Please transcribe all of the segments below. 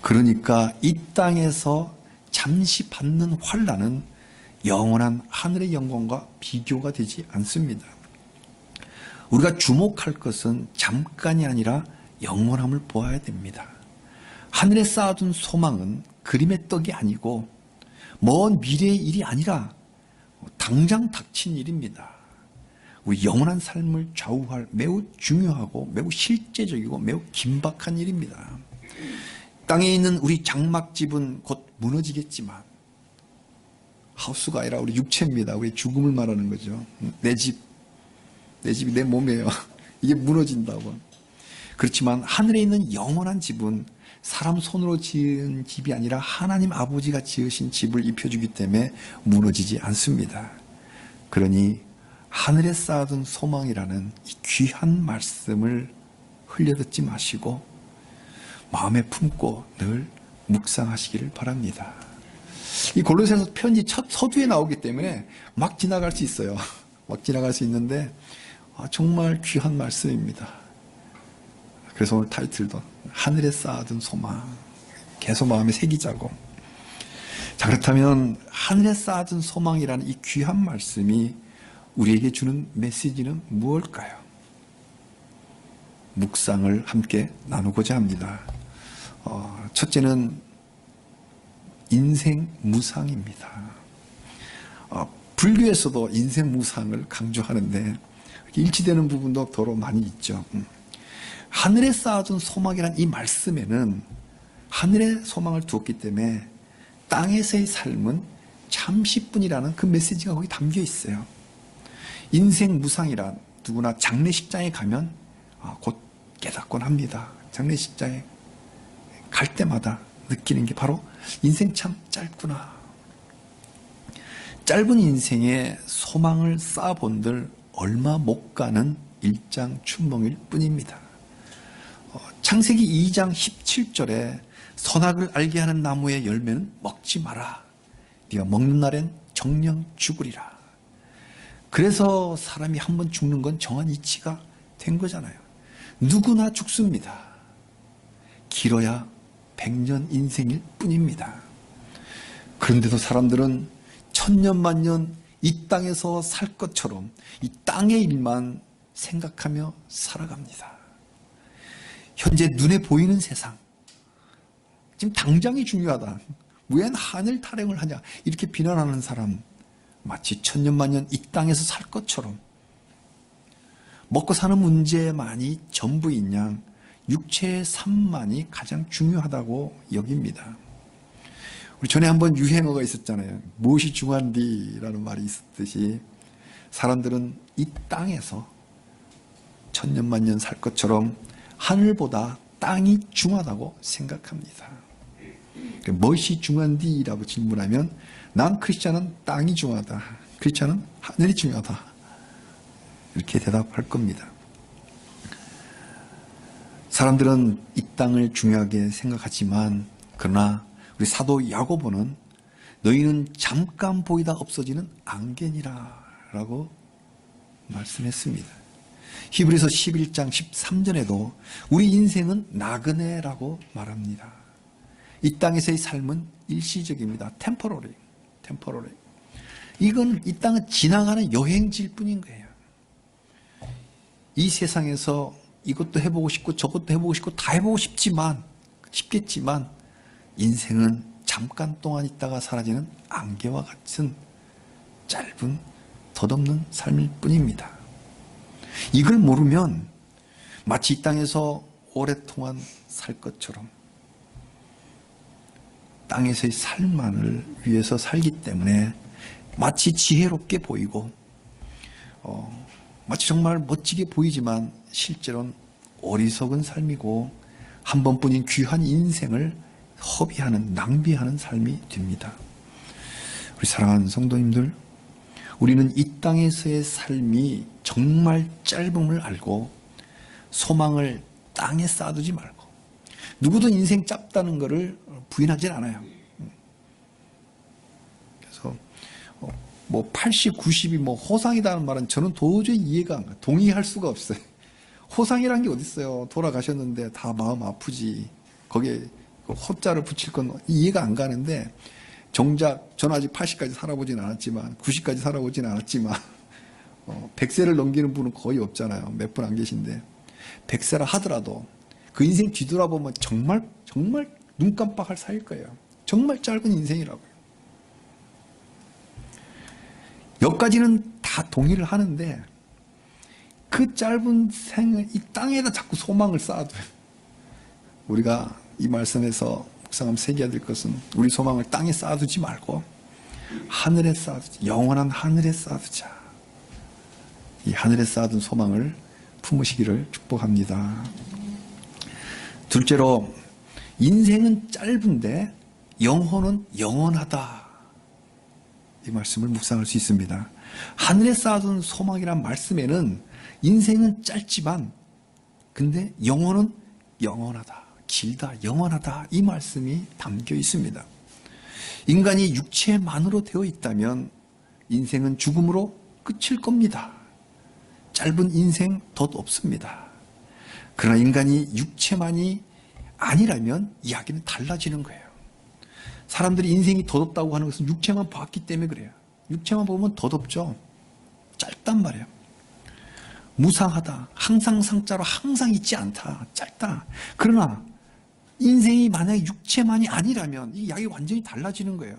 그러니까 이 땅에서 잠시 받는 환난은 영원한 하늘의 영광과 비교가 되지 않습니다. 우리가 주목할 것은 잠깐이 아니라 영원함을 보아야 됩니다. 하늘에 쌓아둔 소망은 그림의 떡이 아니고 먼 미래의 일이 아니라 당장 닥친 일입니다. 우리 영원한 삶을 좌우할 매우 중요하고 매우 실제적이고 매우 긴박한 일입니다. 땅에 있는 우리 장막집은 곧 무너지겠지만, 하우스가 아니라 우리 육체입니다. 우리 죽음을 말하는 거죠. 내 집이 내 몸이에요. 이게 무너진다고. 그렇지만 하늘에 있는 영원한 집은 사람 손으로 지은 집이 아니라 하나님 아버지가 지으신 집을 입혀주기 때문에 무너지지 않습니다. 그러니 하늘에 쌓아둔 소망이라는 이 귀한 말씀을 흘려듣지 마시고 마음에 품고 늘 묵상하시기를 바랍니다. 이 골로새서 편지 첫 서두에 나오기 때문에 막 지나갈 수 있어요. 막 지나갈 수 있는데 정말 귀한 말씀입니다. 그래서 오늘 타이틀도 하늘에 쌓아둔 소망, 계속 마음에 새기자고. 자, 그렇다면 하늘에 쌓아둔 소망이라는 이 귀한 말씀이 우리에게 주는 메시지는 무엇일까요? 묵상을 함께 나누고자 합니다. 첫째는 인생 무상입니다. 불교에서도 인생 무상을 강조하는데 일치되는 부분도 더러 많이 있죠. 하늘에 쌓아둔 소망이란 이 말씀에는 하늘에 소망을 두었기 때문에 땅에서의 삶은 잠시뿐이라는 그 메시지가 거기 담겨 있어요. 인생 무상이란 누구나 장례식장에 가면 곧 깨닫곤 합니다. 장례식장에 갈 때마다 느끼는 게 바로 인생 참 짧구나. 짧은 인생에 소망을 쌓아본들 얼마 못 가는 일장춘몽일 뿐입니다. 창세기 2장 17절에 선악을 알게 하는 나무의 열매는 먹지 마라. 네가 먹는 날엔 정령 죽으리라. 그래서 사람이 한번 죽는 건 정한 이치가 된 거잖아요. 누구나 죽습니다. 길어야 100년 인생일 뿐입니다. 그런데도 사람들은 천년 만년 이 땅에서 살 것처럼 이 땅의 일만 생각하며 살아갑니다. 현재 눈에 보이는 세상, 지금 당장이 중요하다. 왜 하늘 타령을 하냐 이렇게 비난하는 사람, 마치 천년 만년 이 땅에서 살 것처럼 먹고 사는 문제만이 전부인 양 육체의 삶만이 가장 중요하다고 여깁니다. 우리 전에 한번 유행어가 있었잖아요. 무엇이 중요한디라는 말이 있었듯이 사람들은 이 땅에서 천년만년 살 것처럼 하늘보다 땅이 중요하다고 생각합니다. 무엇이 중요한디라고 질문하면 난 크리스찬은 땅이 중요하다. 크리스찬은 하늘이 중요하다. 이렇게 대답할 겁니다. 사람들은 이 땅을 중요하게 생각하지만 그러나 우리 사도 야고보는 너희는 잠깐 보이다 없어지는 안개니라 라고 말씀했습니다. 히브리서 11장 13절에도 우리 인생은 나그네라고 말합니다. 이 땅에서의 삶은 일시적입니다. 템포러리. 이건 이 땅은 지나가는 여행지일 뿐인 거예요. 이 세상에서 이것도 해보고 싶고 저것도 해보고 싶고 다 해보고 싶겠지만 인생은 잠깐 동안 있다가 사라지는 안개와 같은 짧은 덧없는 삶일 뿐입니다. 이걸 모르면 마치 이 땅에서 오랫동안 살 것처럼 땅에서의 삶만을 위해서 살기 때문에 마치 지혜롭게 보이고 마치 정말 멋지게 보이지만 실제로는 어리석은 삶이고 한 번뿐인 귀한 인생을 허비하는, 낭비하는 삶이 됩니다. 우리 사랑하는 성도님들, 우리는 이 땅에서의 삶이 정말 짧음을 알고 소망을 땅에 쌓아두지 말고, 누구도 인생 짧다는 것을 부인하진 않아요. 그래서 80, 90이 호상이라는 말은 저는 도저히 이해가 안 가요. 동의할 수가 없어요. 호상이란 게 어디 있어요. 돌아가셨는데 다 마음 아프지. 거기에 그 호자를 붙일 건 이해가 안 가는데, 정작 저는 아직 80까지 살아보진 않았지만, 90까지 살아보진 않았지만 100세를 넘기는 분은 거의 없잖아요. 몇 분 안 계신데, 100세라 하더라도 그 인생 뒤돌아보면 정말 눈 깜빡할 사이일 거예요. 정말 짧은 인생이라고요. 여기까지는 다 동의를 하는데, 그 짧은 생을 이 땅에다 자꾸 소망을 쌓아둬요. 우리가 이 말씀에서 묵상하면 새겨야 될 것은, 우리 소망을 땅에 쌓아두지 말고 하늘에 쌓아두자. 영원한 하늘에 쌓아두자. 이 하늘에 쌓아둔 소망을 품으시기를 축복합니다. 둘째로, 인생은 짧은데 영혼은 영원하다. 이 말씀을 묵상할 수 있습니다. 하늘에 쌓아둔 소망이란 말씀에는 인생은 짧지만 근데 영혼은 영원하다, 길다, 영원하다, 이 말씀이 담겨 있습니다. 인간이 육체만으로 되어 있다면 인생은 죽음으로 끝일 겁니다. 짧은 인생 덧 없습니다. 그러나 인간이 육체만이 아니라면 이야기는 달라지는 거예요. 사람들이 인생이 덧없다고 하는 것은 육체만 봤기 때문에 그래요. 육체만 보면 덧없죠. 짧단 말이에요. 무상하다, 항상 상자로 항상 있지 않다, 짧다. 그러나 인생이 만약에 육체만이 아니라면 이 이야기 완전히 달라지는 거예요.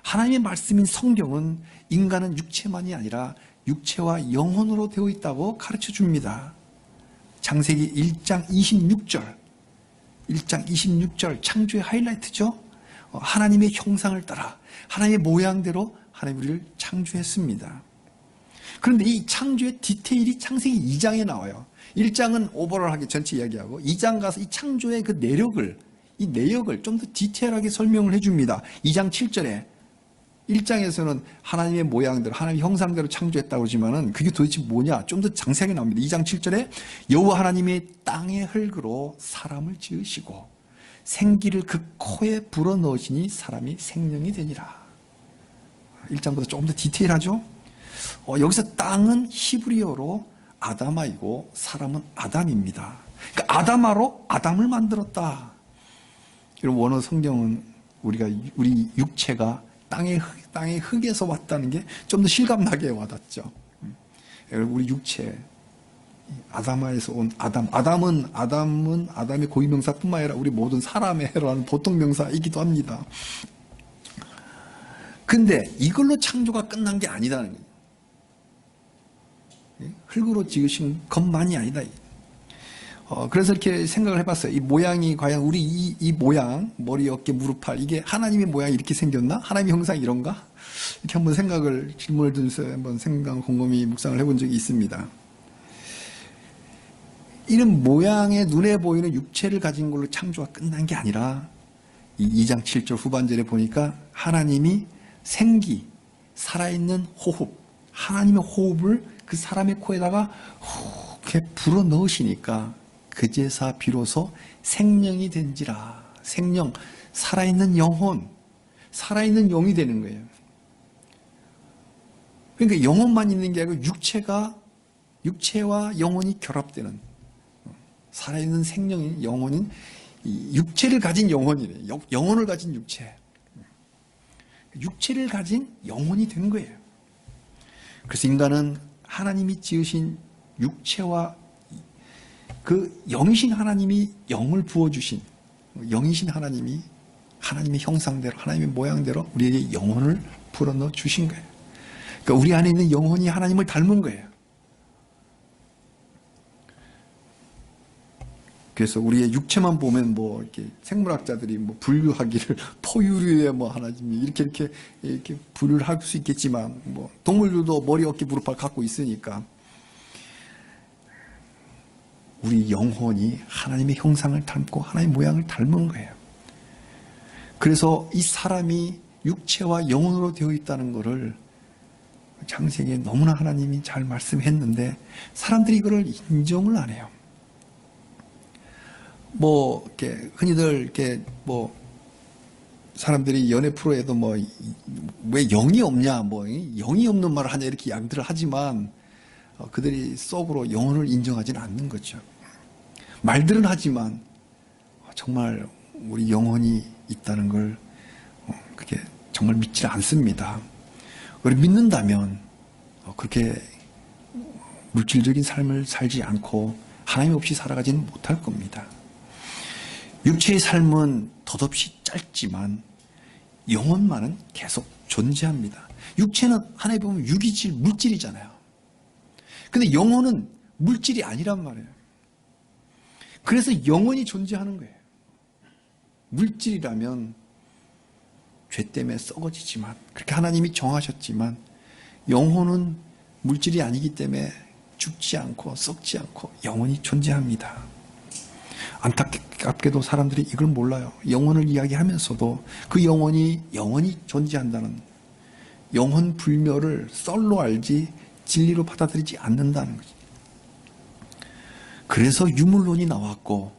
하나님의 말씀인 성경은 인간은 육체만이 아니라 육체와 영혼으로 되어 있다고 가르쳐 줍니다. 창세기 1장 26절, 1장 26절 창조의 하이라이트죠. 하나님의 형상을 따라 하나님의 모양대로 하나님 우리를 창조했습니다. 그런데 이 창조의 디테일이 창세기 2장에 나와요. 1장은 오버럴하게 전체 이야기하고 2장 가서 이 창조의 그 내력을, 이 내역을 좀 더 디테일하게 설명을 해줍니다. 2장 7절에 1장에서는 하나님의 모양대로 하나님의 형상대로 창조했다고 그러지만은 그게 도대체 뭐냐 좀 더 장세하게 나옵니다. 2장 7절에 여호와 하나님의 땅의 흙으로 사람을 지으시고 생기를 그 코에 불어넣으시니 사람이 생명이 되니라. 1장보다 조금 더 디테일하죠. 여기서 땅은 히브리어로 아다마이고 사람은 아담입니다. 그러니까 아다마로 아담을 만들었다. 여러분, 원어 성경은 우리 육체가 땅의 흙에서 왔다는 게 좀 더 실감나게 와닿죠. 우리 육체, 아다마에서 온 아담. 아담은 아담의 고유명사뿐만 아니라 우리 모든 사람의 해라는 보통명사이기도 합니다. 근데 이걸로 창조가 끝난 게 아니다는 거예요. 흙으로 지으신 것만이 아니다. 그래서 이렇게 생각을 해봤어요. 이 모양이 과연 우리 이 모양, 머리, 어깨, 무릎, 팔, 이게 하나님의 모양이 이렇게 생겼나? 하나님의 형상이 이런가? 이렇게 한번 질문을 드려서 한번 곰곰이 묵상을 해본 적이 있습니다. 이런 모양의 눈에 보이는 육체를 가진 걸로 창조가 끝난 게 아니라 이 2장 7절 후반절에 보니까 하나님이 생기, 살아있는 호흡, 하나님의 호흡을 그 사람의 코에다가 이렇게 불어 넣으시니까 그제서 비로소 생명이 된지라. 생명, 살아있는 영혼, 살아있는 영이 되는 거예요. 그러니까 영혼만 있는 게 아니고 육체와 영혼이 결합되는, 살아있는 생명인 영혼인 육체를 가진 영혼이래. 영혼을 가진 육체. 육체를 가진 영혼이 된 거예요. 그래서 인간은 하나님이 지으신 육체와 그 영이신 하나님이 영을 부어주신, 영이신 하나님이 하나님의 형상대로, 하나님의 모양대로 우리에게 영혼을 불어넣어 주신 거예요. 그러니까 우리 안에 있는 영혼이 하나님을 닮은 거예요. 그래서 우리의 육체만 보면 이렇게 생물학자들이 분류하기를 포유류의 하나님이 이렇게 분류를 할 수 있겠지만, 동물들도 머리, 어깨, 무릎, 발 갖고 있으니까 우리 영혼이 하나님의 형상을 닮고 하나님의 모양을 닮은 거예요. 그래서 이 사람이 육체와 영혼으로 되어 있다는 것을 창세기에 너무나 하나님이 잘 말씀했는데 사람들이 이거를 인정을 안 해요. 이렇게 흔히들 이렇게 사람들이 연애 프로에도 왜 영이 없냐, 영이 없는 말을 하냐 이렇게 양들을 하지만 그들이 속으로 영혼을 인정하지는 않는 거죠. 말들은 하지만 정말 우리 영혼이 있다는 걸 그게 정말 믿지 않습니다. 우리 믿는다면 그렇게 물질적인 삶을 살지 않고 하나님 없이 살아가지는 못할 겁니다. 육체의 삶은 덧없이 짧지만 영혼만은 계속 존재합니다. 육체는 하나님 보면 유기질, 물질이잖아요. 근데 영혼은 물질이 아니란 말이에요. 그래서 영혼이 존재하는 거예요. 물질이라면 죄 때문에 썩어지지만, 그렇게 하나님이 정하셨지만, 영혼은 물질이 아니기 때문에 죽지 않고 썩지 않고 영혼이 존재합니다. 안타깝게도 사람들이 이걸 몰라요. 영혼을 이야기하면서도 그 영혼이 존재한다는, 영혼 불멸을 썰로 알지 진리로 받아들이지 않는다는 거죠. 그래서 유물론이 나왔고,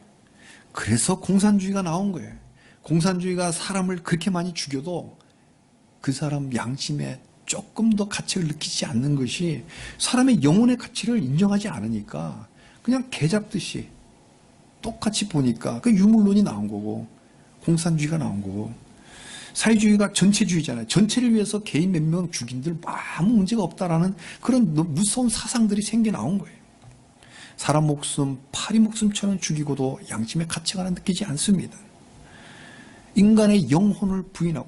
그래서 공산주의가 나온 거예요. 공산주의가 사람을 그렇게 많이 죽여도 그 사람 양심에 조금 더 가치를 느끼지 않는 것이, 사람의 영혼의 가치를 인정하지 않으니까 그냥 개 잡듯이 똑같이 보니까 그 유물론이 나온 거고, 공산주의가 나온 거고, 사회주의가 전체주의잖아요. 전체를 위해서 개인 몇 명 죽인들 아무 문제가 없다라는 그런 무서운 사상들이 생겨 나온 거예요. 사람 목숨, 파리 목숨처럼 죽이고도 양심의 가치가 느끼지 않습니다. 인간의 영혼을 부인하고,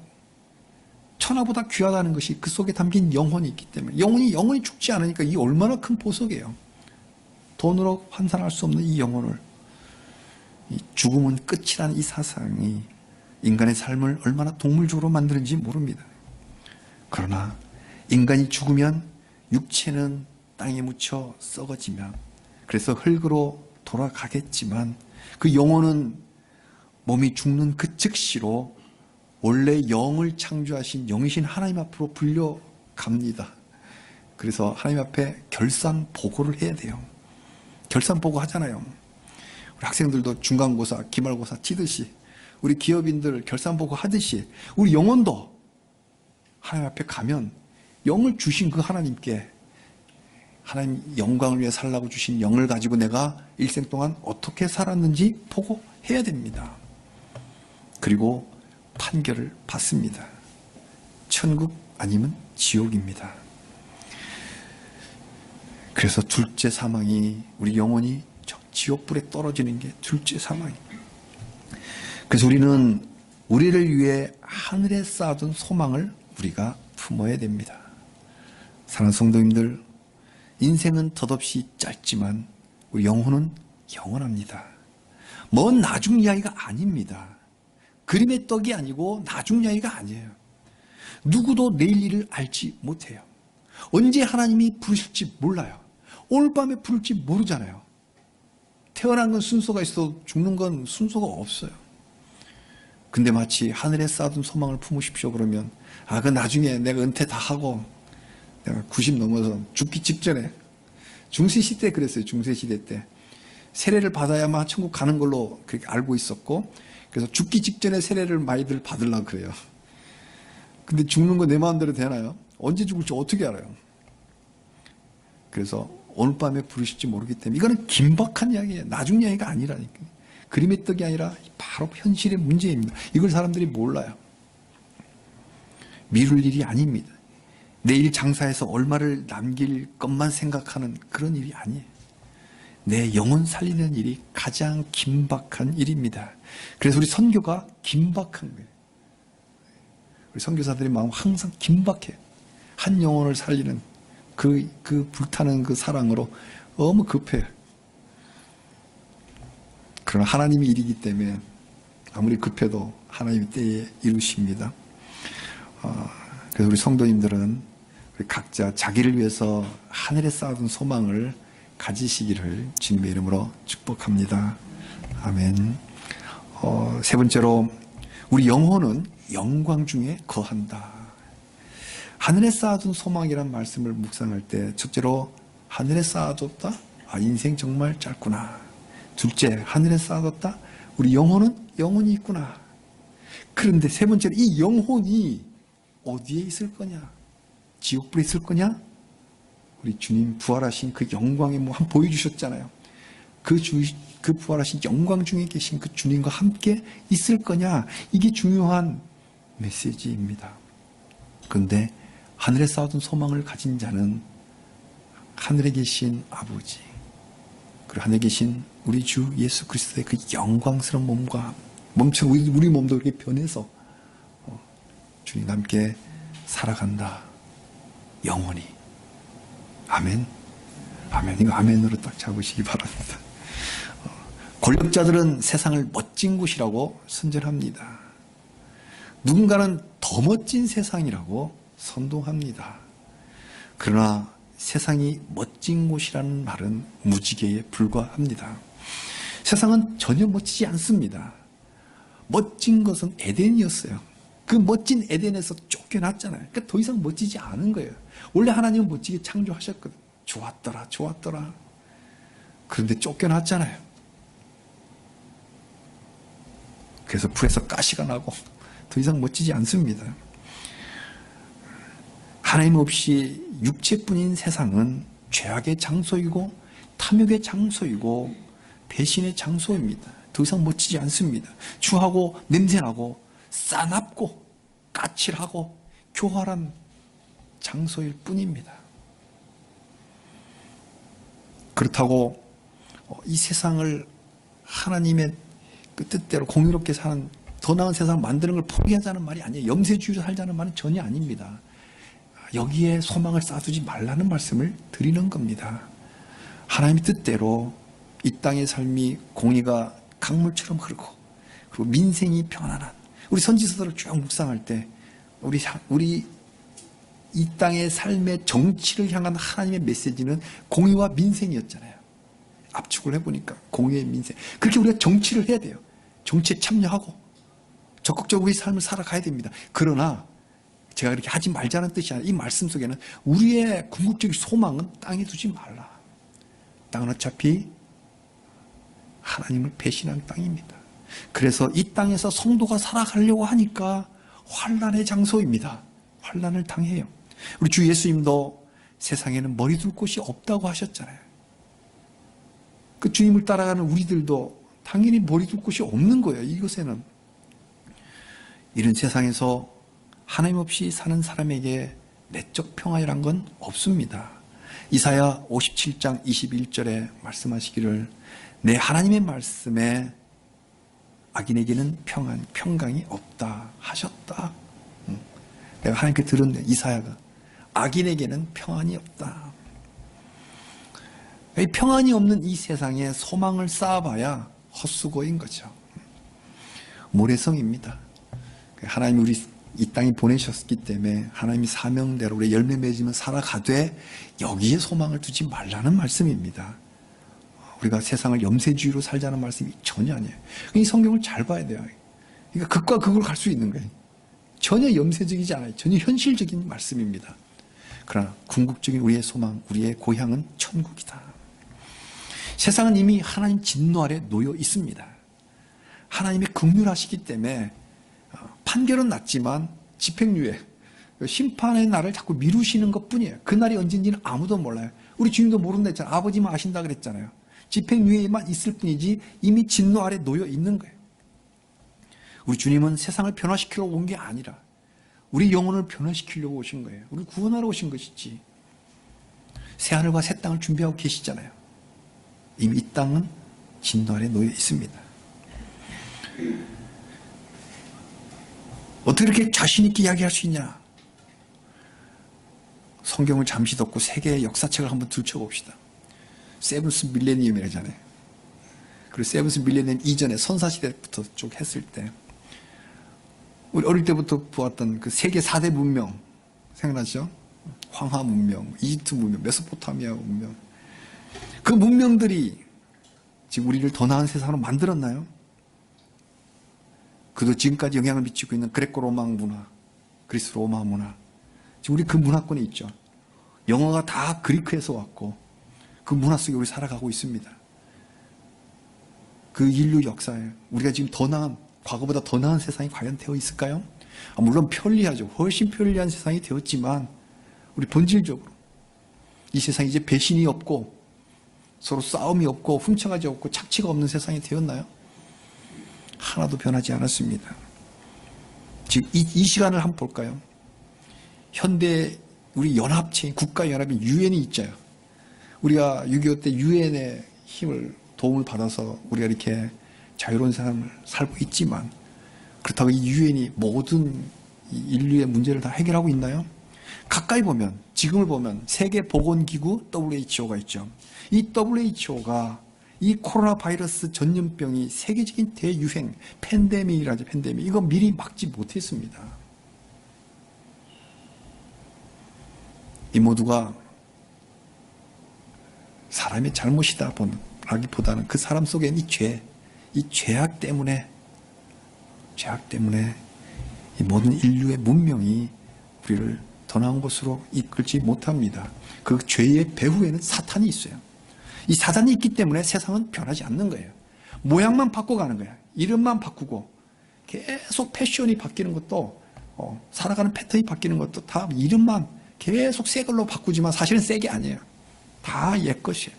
천하보다 귀하다는 것이 그 속에 담긴 영혼이 있기 때문에, 영혼이 죽지 않으니까 이 얼마나 큰 보석이에요. 돈으로 환산할 수 없는 이 영혼을, 이 죽음은 끝이라는 이 사상이 인간의 삶을 얼마나 동물적으로 만드는지 모릅니다. 그러나 인간이 죽으면 육체는 땅에 묻혀 썩어지면, 그래서 흙으로 돌아가겠지만, 그 영혼은 몸이 죽는 그 즉시로 원래 영을 창조하신 영이신 하나님 앞으로 불려갑니다. 그래서 하나님 앞에 결산보고를 해야 돼요. 결산보고 하잖아요. 우리 학생들도 중간고사, 기말고사 치듯이, 우리 기업인들 결산보고 하듯이, 우리 영혼도 하나님 앞에 가면 영을 주신 그 하나님께, 하나님 영광을 위해 살라고 주신 영을 가지고 내가 일생 동안 어떻게 살았는지 보고해야 됩니다. 그리고 판결을 받습니다. 천국 아니면 지옥입니다. 그래서 둘째 사망이, 우리 영혼이 지옥불에 떨어지는 게 둘째 사망입니다. 그래서 우리는 우리를 위해 하늘에 쌓아둔 소망을 우리가 품어야 됩니다. 사랑하는 성도님들, 인생은 덧없이 짧지만 우리 영혼은 영원합니다. 먼 나중 이야기가 아닙니다. 그림의 떡이 아니고 나중 이야기가 아니에요. 누구도 내일 일을 알지 못해요. 언제 하나님이 부르실지 몰라요. 오늘 밤에 부를지 모르잖아요. 태어난 건 순서가 있어도 죽는 건 순서가 없어요. 근데 마치 하늘에 쌓아둔 소망을 품으십시오 그러면, 그 나중에 내가 은퇴 다 하고 내가 90 넘어서 죽기 직전에, 중세시대 그랬어요. 중세시대 때 세례를 받아야만 천국 가는 걸로 그렇게 알고 있었고, 그래서 죽기 직전에 세례를 많이들 받으려고 그래요. 근데 죽는 거 내 마음대로 되나요? 언제 죽을지 어떻게 알아요? 그래서 오늘 밤에 부르실지 모르기 때문에, 이거는 긴박한 이야기예요. 나중 이야기가 아니라니까요. 그림의 떡이 아니라 바로 현실의 문제입니다. 이걸 사람들이 몰라요. 미룰 일이 아닙니다. 내일 장사해서 얼마를 남길 것만 생각하는 그런 일이 아니에요. 내 영혼 살리는 일이 가장 긴박한 일입니다. 그래서 우리 선교가 긴박한 거예요. 우리 선교사들의 마음 항상 긴박해요. 한 영혼을 살리는 그 불타는 그 사랑으로 너무 급해요. 그러나 하나님의 일이기 때문에 아무리 급해도 하나님의 때에 이루십니다. 그래서 우리 성도님들은 우리 각자 자기를 위해서 하늘에 쌓아둔 소망을 가지시기를 주님의 이름으로 축복합니다. 아멘. 세 번째로, 우리 영혼은 영광 중에 거한다. 하늘에 쌓아둔 소망이란 말씀을 묵상할 때, 첫째로 하늘에 쌓아뒀다. 인생 정말 짧구나. 둘째, 하늘에 쌓아뒀다. 우리 영혼은 영혼이 있구나. 그런데 세 번째로, 이 영혼이 어디에 있을 거냐? 지옥불에 있을 거냐? 우리 주님 부활하신 그 영광의 몸 한번 보여주셨잖아요. 그 부활하신 영광 중에 계신 그 주님과 함께 있을 거냐? 이게 중요한 메시지입니다. 그런데 하늘에 쌓아둔 소망을 가진 자는 하늘에 계신 아버지, 그리고 하늘에 계신 우리 주 예수 그리스도의 그 영광스러운 몸처럼 우리 몸도 이렇게 변해서 주님과 함께 살아간다. 영원히. 아멘. 아멘. 이거 아멘으로 딱 잡으시기 바랍니다. 권력자들은 세상을 멋진 곳이라고 선전합니다. 누군가는 더 멋진 세상이라고 선동합니다. 그러나 세상이 멋진 곳이라는 말은 무지개에 불과합니다. 세상은 전혀 멋지지 않습니다. 멋진 것은 에덴이었어요. 그 멋진 에덴에서 쫓겨났잖아요. 그러니까 더 이상 멋지지 않은 거예요. 원래 하나님은 멋지게 창조하셨거든요. 좋았더라, 좋았더라. 그런데 쫓겨났잖아요. 그래서 불에서 가시가 나고 더 이상 멋지지 않습니다. 하나님 없이 육체뿐인 세상은 죄악의 장소이고 탐욕의 장소이고 배신의 장소입니다. 더 이상 멋지지 않습니다. 추하고 냄새나고 싸납고 까칠하고 교활한 장소일 뿐입니다. 그렇다고 이 세상을 하나님의 그 뜻대로 공의롭게 사는 더 나은 세상을 만드는 걸 포기하자는 말이 아니에요. 염세주의로 살자는 말은 전혀 아닙니다. 여기에 소망을 쌓아두지 말라는 말씀을 드리는 겁니다. 하나님의 뜻대로 이 땅의 삶이 공의가 강물처럼 흐르고 그리고 민생이 편안한 우리 선지서들을 쭉 묵상할 때 우리 이 땅의 삶의 정치를 향한 하나님의 메시지는 공의와 민생이었잖아요. 압축을 해보니까 공의의 민생. 그렇게 우리가 정치를 해야 돼요. 정치에 참여하고 적극적으로 우리 삶을 살아가야 됩니다. 그러나 제가 그렇게 하지 말자는 뜻이 아니라 이 말씀 속에는 우리의 궁극적인 소망은 땅에 두지 말라. 땅은 어차피 하나님을 배신한 땅입니다. 그래서 이 땅에서 성도가 살아가려고 하니까 환난의 장소입니다. 환난을 당해요. 우리 주 예수님도 세상에는 머리 둘 곳이 없다고 하셨잖아요. 그 주님을 따라가는 우리들도 당연히 머리 둘 곳이 없는 거예요. 이곳에는. 이런 세상에서 하나님 없이 사는 사람에게 내적 평안이란 건 없습니다. 이사야 57장 21절에 말씀하시기를 내 하나님의 말씀에 악인에게는 평강이 없다 하셨다. 내가 하나님께 들었네. 이사야가 악인에게는 평안이 없다. 평안이 없는 이 세상에 소망을 쌓아봐야 헛수고인 거죠. 모래성입니다. 하나님이 우리 이 땅에 보내셨기 때문에 하나님이 사명대로 우리 열매 맺으면 살아가되 여기에 소망을 두지 말라는 말씀입니다. 우리가 세상을 염세주의로 살자는 말씀이 전혀 아니에요. 이 성경을 잘 봐야 돼요. 그러니까 극과 극으로 갈 수 있는 거예요. 전혀 염세적이지 않아요. 전혀 현실적인 말씀입니다. 그러나 궁극적인 우리의 소망, 우리의 고향은 천국이다. 세상은 이미 하나님 진노 아래 놓여 있습니다. 하나님이 긍휼하시기 때문에 판결은 났지만 집행유예, 심판의 날을 자꾸 미루시는 것뿐이에요. 그 날이 언젠지는 아무도 몰라요. 우리 주님도 모른다 했잖아요. 아버지만 아신다 그랬잖아요. 집행유예만 있을 뿐이지 이미 진노 아래 놓여 있는 거예요. 우리 주님은 세상을 변화시키려고 온 게 아니라 우리 영혼을 변화시키려고 오신 거예요. 우리를 구원하러 오신 것이지. 새하늘과 새 땅을 준비하고 계시잖아요. 이미 이 땅은 진노 아래 놓여 있습니다. 어떻게 이렇게 자신 있게 이야기할 수 있냐? 성경을 잠시 덮고 세계의 역사책을 한번 들춰봅시다. 세븐스 밀레니엄이라잖아요. 그리고 세븐스 밀레니엄 이전에 선사시대부터 쭉 했을 때 우리 어릴 때부터 보았던 그 세계 4대 문명 생각나죠? 황하 문명, 이집트 문명, 메소포타미아 문명. 그 문명들이 지금 우리를 더 나은 세상으로 만들었나요? 그도 지금까지 영향을 미치고 있는 그레코 로마 문화, 그리스 로마 문화. 지금 우리 그 문화권에 있죠. 영어가 다 그리크에서 왔고 그 문화 속에 우리 살아가고 있습니다. 그 인류 역사에 우리가 지금 더 나은, 과거보다 더 나은 세상이 과연 되어 있을까요? 물론 편리하죠. 훨씬 편리한 세상이 되었지만 우리 본질적으로 이 세상에 이제 배신이 없고 서로 싸움이 없고 훔쳐가지 없고 착취가 없는 세상이 되었나요? 하나도 변하지 않았습니다. 지금 이 시간을 한번 볼까요? 현대 우리 연합체인 국가연합인 유엔이 있잖아요. 우리가 6.25 때 유엔의 힘을 도움을 받아서 우리가 이렇게 자유로운 삶을 살고 있지만 그렇다고 이 유엔이 모든 인류의 문제를 다 해결하고 있나요? 가까이 보면 지금을 보면 세계보건기구 WHO가 있죠. 이 WHO가 이 코로나 바이러스 전염병이 세계적인 대유행 팬데믹이라죠. 팬데믹 이거 미리 막지 못했습니다. 이 모두가 사람의 잘못이다 라기보다는 그 사람 속에 이 죄악 때문에 이 모든 인류의 문명이 우리를 더 나은 곳으로 이끌지 못합니다. 그 죄의 배후에는 사탄이 있어요. 이 사탄이 있기 때문에 세상은 변하지 않는 거예요. 모양만 바꿔가는 거예요. 이름만 바꾸고 계속 패션이 바뀌는 것도 살아가는 패턴이 바뀌는 것도 다 이름만 계속 새 걸로 바꾸지만 사실은 새 게 아니에요. 다 옛것이에요.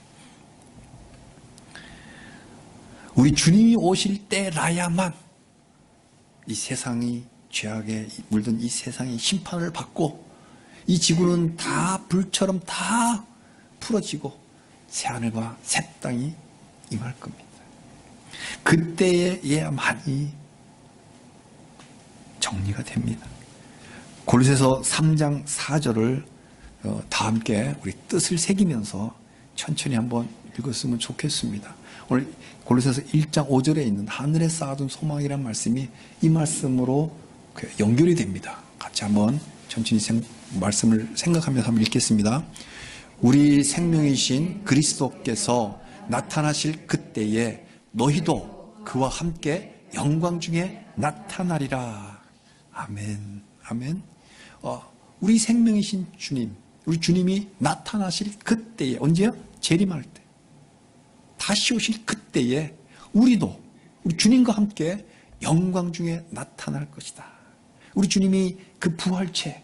우리 주님이 오실 때라야만 이 세상이 죄악에 물든 이 세상이 심판을 받고 이 지구는 다 불처럼 다 풀어지고 새하늘과 새 땅이 임할 겁니다. 그때에야만이 정리가 됩니다. 골로새서 3장 4절을 다 함께 우리 뜻을 새기면서 천천히 한번 읽었으면 좋겠습니다. 오늘 골로새서 1장 5절에 있는 하늘에 쌓아둔 소망이라는 말씀이 이 말씀으로 연결이 됩니다. 같이 한번 천천히 말씀을 생각하면서 한번 읽겠습니다. 우리 생명이신 그리스도께서 나타나실 그때에 너희도 그와 함께 영광 중에 나타나리라. 아멘. 아멘. 우리 생명이신 주님, 우리 주님이 나타나실 그때에, 언제요? 재림할 때. 다시 오실 그때에 우리도 우리 주님과 함께 영광 중에 나타날 것이다. 우리 주님이 그 부활체,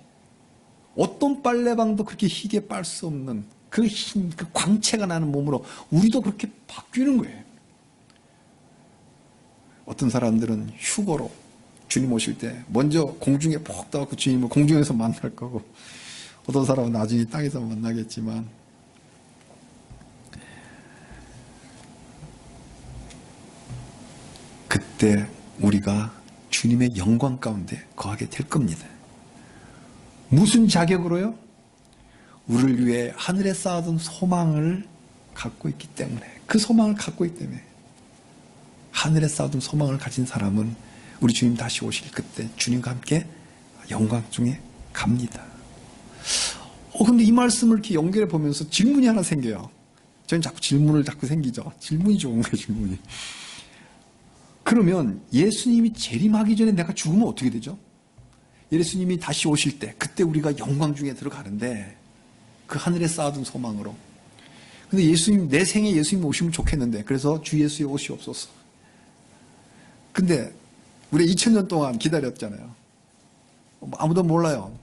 어떤 빨래방도 그렇게 희게 빨 수 없는 그 힘, 그 광채가 나는 몸으로 우리도 그렇게 바뀌는 거예요. 어떤 사람들은 휴거로 주님 오실 때 먼저 공중에 푹 떠갖고 주님을 공중에서 만날 거고, 어떤 사람은 나중에 땅에서 만나겠지만, 그때 우리가 주님의 영광 가운데 거하게 될 겁니다. 무슨 자격으로요? 우리를 위해 하늘에 쌓아둔 소망을 갖고 있기 때문에, 그 소망을 갖고 있기 때문에, 하늘에 쌓아둔 소망을 가진 사람은 우리 주님 다시 오실 그때 주님과 함께 영광 중에 갑니다. 근데 이 말씀을 이렇게 연결해 보면서 질문이 하나 생겨요. 저는 자꾸 생기죠. 질문이 좋은 거예요, 질문이. 그러면 예수님이 재림하기 전에 내가 죽으면 어떻게 되죠? 예수님이 다시 오실 때, 그때 우리가 영광 중에 들어가는데, 그 하늘에 쌓아둔 소망으로. 근데 내 생에 예수님 오시면 좋겠는데, 그래서 주 예수의 오시옵소서. 근데 우리 2000년 동안 기다렸잖아요. 아무도 몰라요.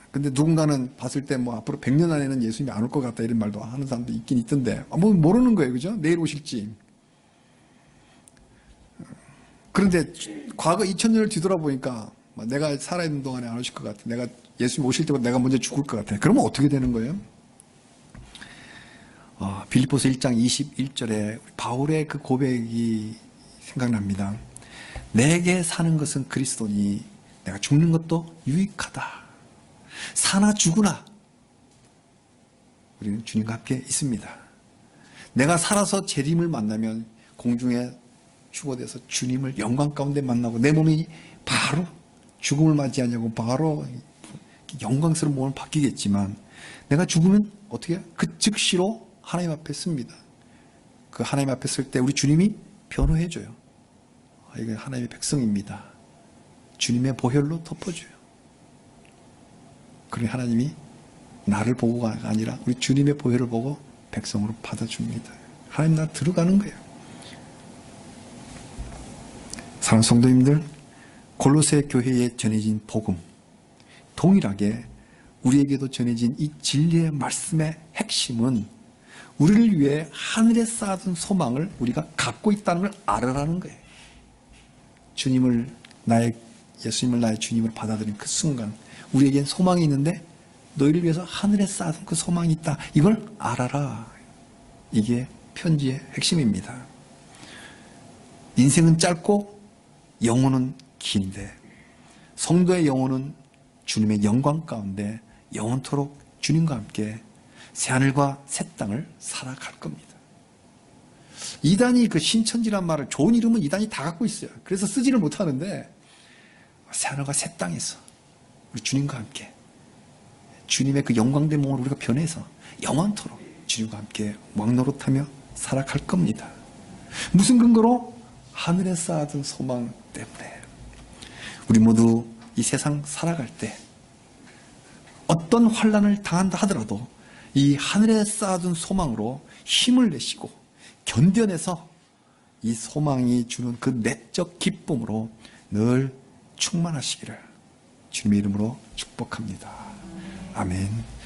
근데 누군가는 봤을 때 앞으로 100년 안에는 예수님이 안 올 것 같다 이런 말도 하는 사람도 있긴 있던데, 모르는 거예요. 그죠? 내일 오실지. 그런데 과거 2000년을 뒤돌아보니까 내가 살아있는 동안에 안 오실 것 같아. 내가 예수님 오실 때보다 내가 먼저 죽을 것 같아. 그러면 어떻게 되는 거예요? 빌립보서 1장 21절에 바울의 그 고백이 생각납니다. 내게 사는 것은 그리스도니 내가 죽는 것도 유익하다. 사나 죽으나 우리는 주님과 함께 있습니다. 내가 살아서 재림을 만나면 공중에 휴거돼서 주님을 영광 가운데 만나고, 내 몸이 바로 죽음을 맞이하냐고 바로 영광스러운 몸을 바뀌겠지만, 내가 죽으면 어떻게 해요? 그 즉시로 하나님 앞에 씁니다. 그 하나님 앞에 쓸 때 우리 주님이 변호해줘요. 이게 하나님의 백성입니다. 주님의 보혈로 덮어줘요. 그러니 하나님이 나를 보고가 아니라 우리 주님의 보혈을 보고 백성으로 받아줍니다. 하나님 나 들어가는 거예요. 사랑하는 성도님들, 골로새 교회에 전해진 복음, 동일하게 우리에게도 전해진 이 진리의 말씀의 핵심은 우리를 위해 하늘에 쌓아둔 소망을 우리가 갖고 있다는 걸 알아라는 거예요. 예수님을 나의 주님을 받아들인 그 순간 우리에겐 소망이 있는데 너희를 위해서 하늘에 쌓아둔 그 소망이 있다. 이걸 알아라. 이게 편지의 핵심입니다. 인생은 짧고 영혼은 긴데 성도의 영혼은 주님의 영광 가운데 영원토록 주님과 함께 새하늘과 새 땅을 살아갈 겁니다. 이단이 그 신천지란 말을, 좋은 이름은 이단이 다 갖고 있어요. 그래서 쓰지를 못하는데 새하늘과 새 땅에서 우리 주님과 함께 주님의 그 영광된 몸을 우리가 변해서 영원토록 주님과 함께 왕노릇하며 살아갈 겁니다. 무슨 근거로? 하늘에 쌓아둔 소망 때문에. 우리 모두 이 세상 살아갈 때 어떤 환난을 당한다 하더라도 이 하늘에 쌓아둔 소망으로 힘을 내시고 견뎌내서 이 소망이 주는 그 내적 기쁨으로 늘 충만하시기를 주님의 이름으로 축복합니다. 아멘.